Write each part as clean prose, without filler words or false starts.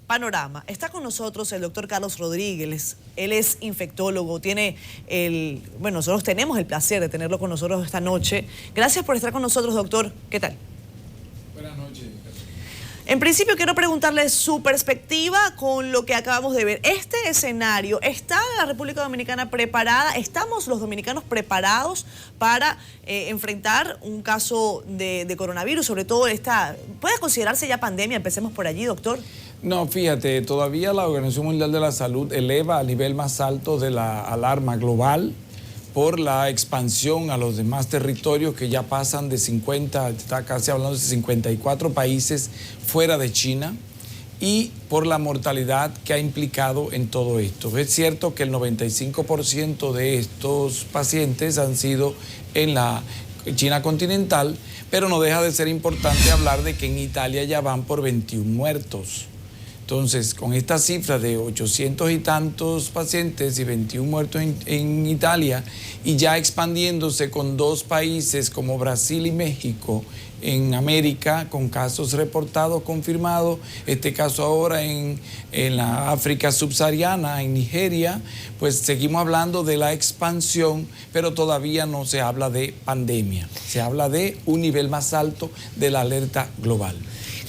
panorama. Está con nosotros el doctor Carlos Rodríguez. Él es infectólogo, nosotros tenemos el placer de tenerlo con nosotros esta noche. Gracias por estar con nosotros, doctor. ¿Qué tal? Buenas noches. En principio quiero preguntarle su perspectiva con lo que acabamos de ver. Este escenario, ¿está la República Dominicana preparada? ¿Estamos los dominicanos preparados para enfrentar un caso de coronavirus? Sobre todo ¿puede considerarse ya pandemia? Empecemos por allí, doctor. No, fíjate, todavía la Organización Mundial de la Salud eleva al nivel más alto de la alarma global por la expansión a los demás territorios que ya pasan de 50, está casi hablando de 54 países fuera de China, y por la mortalidad que ha implicado en todo esto. Es cierto que el 95% de estos pacientes han sido en la China continental, pero no deja de ser importante hablar de que en Italia ya van por 21 muertos. Entonces, con esta cifra de 800 y tantos pacientes y 21 muertos en Italia, y ya expandiéndose con 2 países como Brasil y México en América, con casos reportados, confirmados, este caso ahora en la África subsahariana, en Nigeria, pues seguimos hablando de la expansión, pero todavía no se habla de pandemia, se habla de un nivel más alto de la alerta global.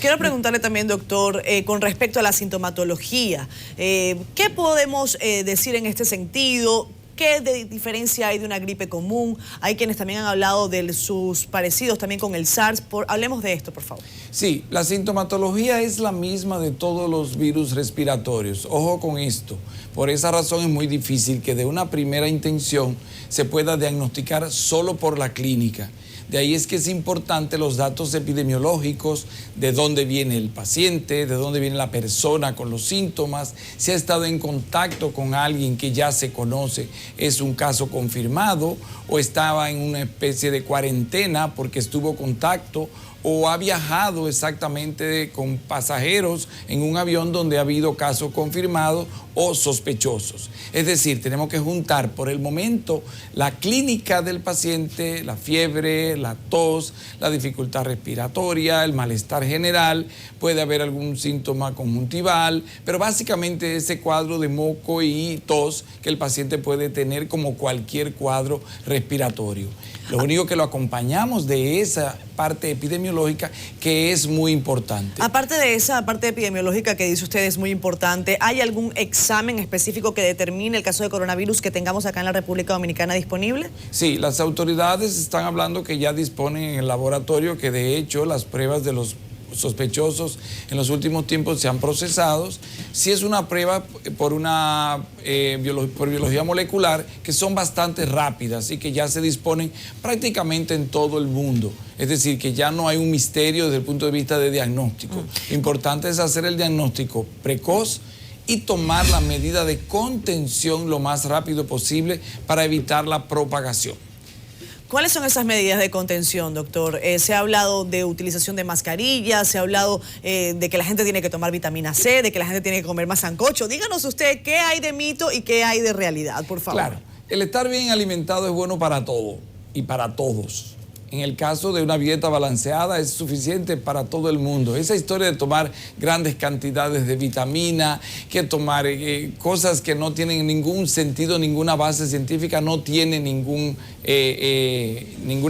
Quiero preguntarle también, doctor, con respecto a la sintomatología, ¿qué podemos decir en este sentido? ¿Qué diferencia hay de una gripe común? Hay quienes también han hablado de sus parecidos también con el SARS. Hablemos de esto, por favor. Sí, la sintomatología es la misma de todos los virus respiratorios. Ojo con esto. Por esa razón es muy difícil que de una primera intención se pueda diagnosticar solo por la clínica. De ahí es que es importante los datos epidemiológicos, de dónde viene el paciente, de dónde viene la persona con los síntomas, si ha estado en contacto con alguien que ya se conoce, es un caso confirmado, o estaba en una especie de cuarentena porque estuvo en contacto, o ha viajado exactamente con pasajeros en un avión donde ha habido casos confirmados o sospechosos. Es decir, tenemos que juntar por el momento la clínica del paciente, la fiebre, la tos, la dificultad respiratoria, el malestar general, puede haber algún síntoma conjuntival, pero básicamente ese cuadro de moco y tos que el paciente puede tener como cualquier cuadro respiratorio. Lo único que lo acompañamos de esa parte epidemiológica que es muy importante. Aparte de esa parte epidemiológica que dice usted es muy importante, ¿hay algún examen específico que determine el caso de coronavirus que tengamos acá en la República Dominicana disponible? Sí, las autoridades están hablando que ya disponen en el laboratorio, que de hecho las pruebas de los sospechosos en los últimos tiempos se han procesado. Si es una prueba por biología molecular, que son bastante rápidas y que ya se disponen prácticamente en todo el mundo. Es decir, que ya no hay un misterio desde el punto de vista de diagnóstico. Importante es hacer el diagnóstico precoz y tomar la medida de contención lo más rápido posible para evitar la propagación. ¿Cuáles son esas medidas de contención, doctor? Se ha hablado de utilización de mascarillas, se ha hablado de que la gente tiene que tomar vitamina C, de que la gente tiene que comer más sancocho. Díganos usted qué hay de mito y qué hay de realidad, por favor. Claro, el estar bien alimentado es bueno para todo y para todos. En el caso de una dieta balanceada es suficiente para todo el mundo. Esa historia de tomar grandes cantidades de vitamina, que tomar cosas que no tienen ningún sentido, ninguna base científica, no tiene ninguna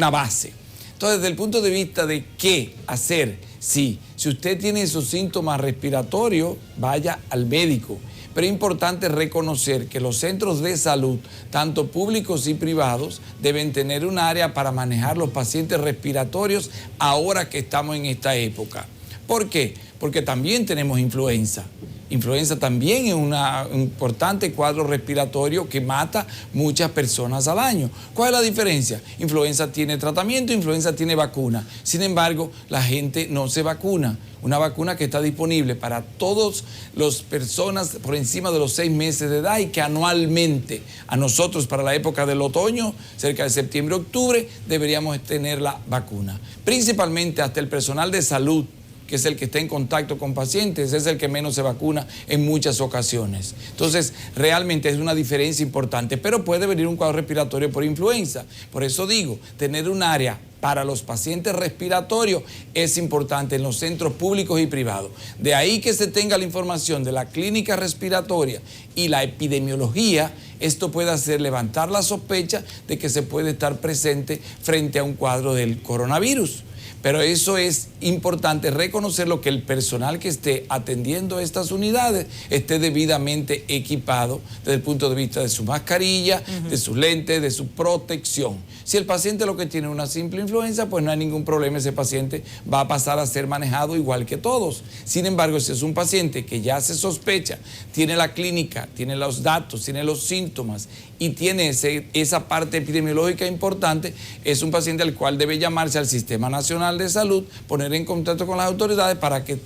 base. Entonces, desde el punto de vista de qué hacer, sí, si usted tiene esos síntomas respiratorios, vaya al médico. Pero es importante reconocer que los centros de salud, tanto públicos y privados, deben tener un área para manejar los pacientes respiratorios ahora que estamos en esta época. ¿Por qué? Porque también tenemos influenza. Influenza también es un importante cuadro respiratorio que mata muchas personas al año. ¿Cuál es la diferencia? Influenza tiene tratamiento, influenza tiene vacuna. Sin embargo, la gente no se vacuna. Una vacuna que está disponible para todas las personas por encima de los 6 meses de edad y que anualmente a nosotros para la época del otoño, cerca de septiembre, octubre, deberíamos tener la vacuna. Principalmente hasta el personal de salud que es el que está en contacto con pacientes, es el que menos se vacuna en muchas ocasiones. Entonces, realmente es una diferencia importante, pero puede venir un cuadro respiratorio por influenza. Por eso digo, tener un área para los pacientes respiratorios es importante en los centros públicos y privados. De ahí que se tenga la información de la clínica respiratoria y la epidemiología, esto puede hacer levantar la sospecha de que se puede estar presente frente a un cuadro del coronavirus. Pero eso es importante reconocerlo, que el personal que esté atendiendo estas unidades esté debidamente equipado desde el punto de vista de su mascarilla, de sus lentes, de su protección. Si el paciente lo que tiene es una simple influenza, pues no hay ningún problema, ese paciente va a pasar a ser manejado igual que todos. Sin embargo, si es un paciente que ya se sospecha, tiene la clínica, tiene los datos, tiene los síntomas y tiene esa parte epidemiológica importante, es un paciente al cual debe llamarse al Sistema Nacional de Salud, poner en contacto con las autoridades para que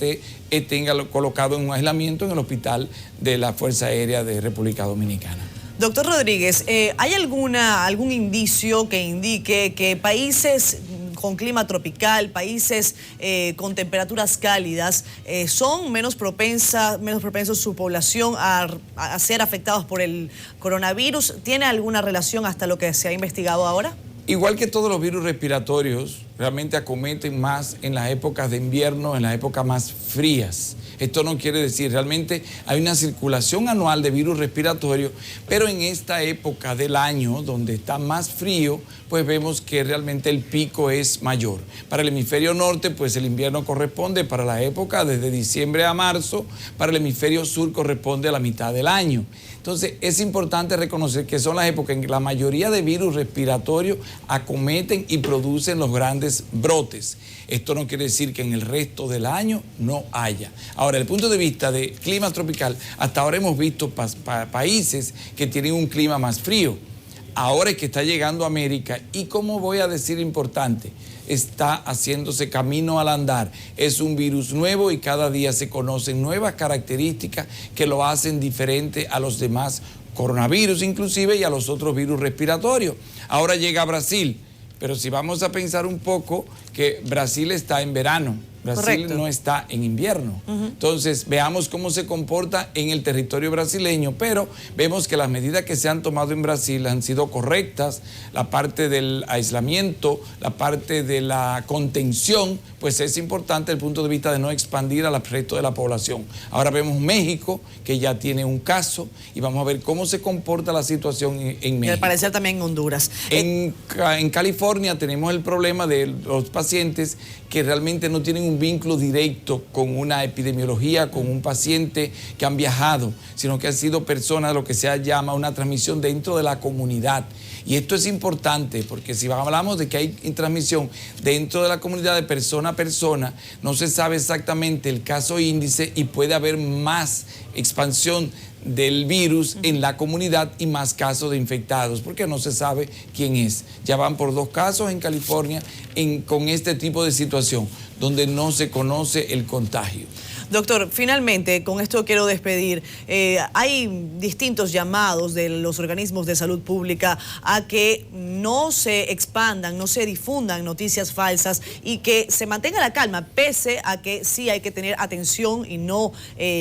tenga colocado en un aislamiento en el hospital de la Fuerza Aérea de República Dominicana. Doctor Rodríguez, ¿hay algún indicio que indique que países con clima tropical, países con temperaturas cálidas, son menos propensos su población a ser afectados por el coronavirus? ¿Tiene alguna relación hasta lo que se ha investigado ahora? Igual que todos los virus respiratorios, realmente acometen más en las épocas de invierno, en las épocas más frías. Esto no quiere decir, realmente hay una circulación anual de virus respiratorios, pero en esta época del año, donde está más frío, pues vemos que realmente el pico es mayor. Para el hemisferio norte, pues el invierno corresponde para la época desde diciembre a marzo, para el hemisferio sur corresponde a la mitad del año. Entonces, es importante reconocer que son las épocas en que la mayoría de virus respiratorios acometen y producen los grandes brotes. Esto no quiere decir que en el resto del año no haya. Ahora, desde el punto de vista de clima tropical, hasta ahora hemos visto países que tienen un clima más frío. Ahora es que está llegando a América y, como voy a decir importante, está haciéndose camino al andar. Es un virus nuevo y cada día se conocen nuevas características que lo hacen diferente a los demás coronavirus inclusive y a los otros virus respiratorios. Ahora llega a Brasil, pero si vamos a pensar un poco que Brasil está en verano, Brasil Correcto. No está en invierno. Entonces, veamos cómo se comporta en el territorio brasileño, pero vemos que las medidas que se han tomado en Brasil han sido correctas, la parte del aislamiento, la parte de la contención, pues es importante desde el punto de vista de no expandir al resto de la población. Ahora vemos México, que ya tiene un caso, y vamos a ver cómo se comporta la situación en México. Y al parecer también en Honduras. En California tenemos el problema de los pacientes que realmente no tienen un vínculo directo con una epidemiología, con un paciente que han viajado, sino que han sido personas, lo que se llama una transmisión dentro de la comunidad. Y esto es importante porque si hablamos de que hay transmisión dentro de la comunidad de persona a persona, no se sabe exactamente el caso índice y puede haber más expansión del virus en la comunidad y más casos de infectados, porque no se sabe quién es. Ya van por 2 casos en California con este tipo de situación, donde no se conoce el contagio. Doctor, finalmente, con esto quiero despedir. Hay distintos llamados de los organismos de salud pública a que no se expandan, no se difundan noticias falsas y que se mantenga la calma, pese a que sí hay que tener atención y no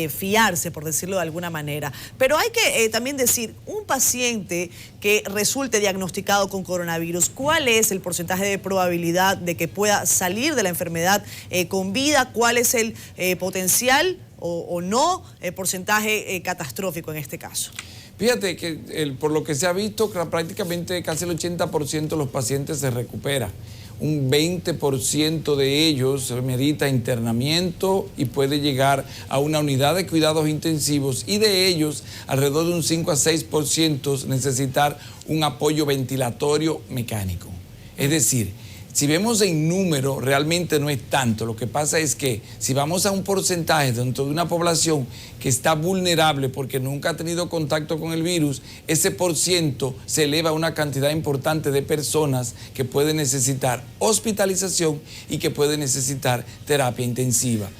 fiarse, por decirlo de alguna manera. Pero hay que también decir, un paciente que resulte diagnosticado con coronavirus, ¿cuál es el porcentaje de probabilidad de que pueda salir de la enfermedad con vida? ¿Cuál es el potencial o no porcentaje catastrófico en este caso? Fíjate que por lo que se ha visto, prácticamente casi el 80% de los pacientes se recupera. Un 20% de ellos merita internamiento y puede llegar a una unidad de cuidados intensivos, y de ellos alrededor de un 5 a 6% necesitar un apoyo ventilatorio mecánico. Es decir, si vemos en número, realmente no es tanto. Lo que pasa es que si vamos a un porcentaje dentro de una población que está vulnerable porque nunca ha tenido contacto con el virus, ese % se eleva a una cantidad importante de personas que pueden necesitar hospitalización y que pueden necesitar terapia intensiva.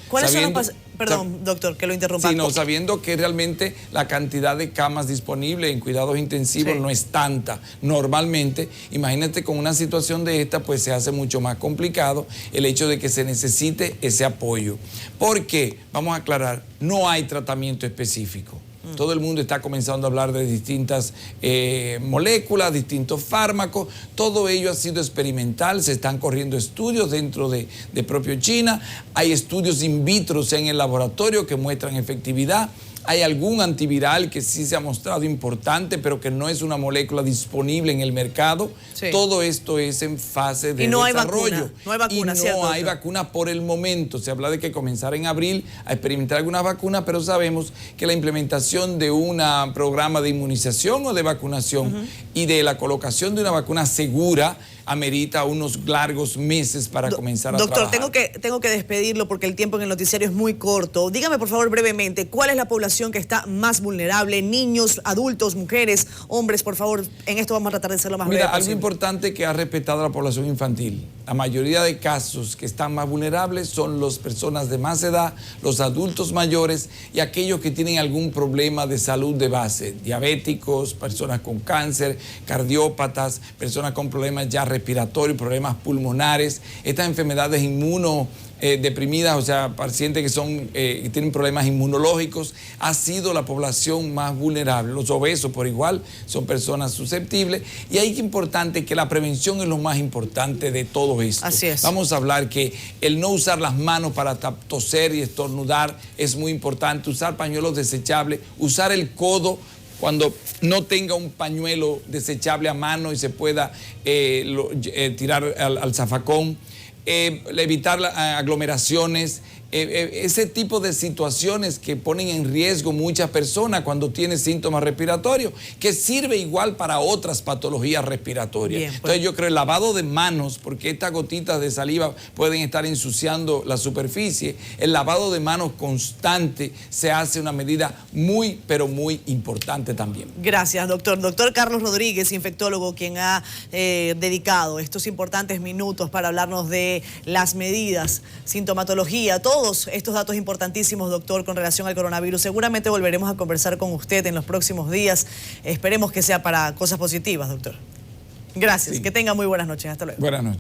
Perdón, doctor, que lo interrumpa. Sí, no, sabiendo que realmente la cantidad de camas disponibles en cuidados intensivos no es tanta normalmente, imagínate con una situación de esta, pues se hace mucho más complicado el hecho de que se necesite ese apoyo. Porque, vamos a aclarar, no hay tratamiento específico. Todo el mundo está comenzando a hablar de distintas moléculas, distintos fármacos. Todo ello ha sido experimental. Se están corriendo estudios dentro de propio China. Hay estudios in vitro, o sea, en el laboratorio, que muestran efectividad. Hay algún antiviral que sí se ha mostrado importante, pero que no es una molécula disponible en el mercado. Sí. Todo esto es en fase de desarrollo. No hay vacuna, y no hay vacuna por el momento. Se habla de que comenzar en abril a experimentar algunas vacunas, pero sabemos que la implementación de un programa de inmunización o de vacunación y de la colocación de una vacuna segura amerita unos largos meses para comenzar a trabajar. Doctor, tengo que despedirlo porque el tiempo en el noticiario es muy corto. Dígame, por favor, brevemente, ¿cuál es la población que está más vulnerable? Niños, adultos, mujeres, hombres, por favor. En esto vamos a tratar de ser lo más breve posible. Algo importante que ha respetado a la población infantil. La mayoría de casos que están más vulnerables son las personas de más edad, los adultos mayores y aquellos que tienen algún problema de salud de base. Diabéticos, personas con cáncer, cardiópatas, personas con problemas ya respiratorios, problemas pulmonares, estas enfermedades inmunodeprimidas, o sea, pacientes que tienen problemas inmunológicos, ha sido la población más vulnerable. Los obesos por igual son personas susceptibles y ahí es importante que la prevención es lo más importante de todo esto. Así es. Vamos a hablar que el no usar las manos para toser y estornudar es muy importante, usar pañuelos desechables, usar el codo cuando no tenga un pañuelo desechable a mano y se pueda tirar al zafacón, evitar aglomeraciones, ese tipo de situaciones que ponen en riesgo muchas personas cuando tienen síntomas respiratorios, que sirve igual para otras patologías respiratorias. Bien, pues. Entonces yo creo el lavado de manos, porque estas gotitas de saliva pueden estar ensuciando la superficie, el lavado de manos constante se hace una medida muy, pero muy importante también. Gracias, doctor. Doctor Carlos Rodríguez, infectólogo, quien ha dedicado estos importantes minutos para hablarnos de las medidas, sintomatología, todos estos datos importantísimos, doctor, con relación al coronavirus. Seguramente volveremos a conversar con usted en los próximos días. Esperemos que sea para cosas positivas, doctor. Gracias. Sí. Que tenga muy buenas noches. Hasta luego. Buenas noches.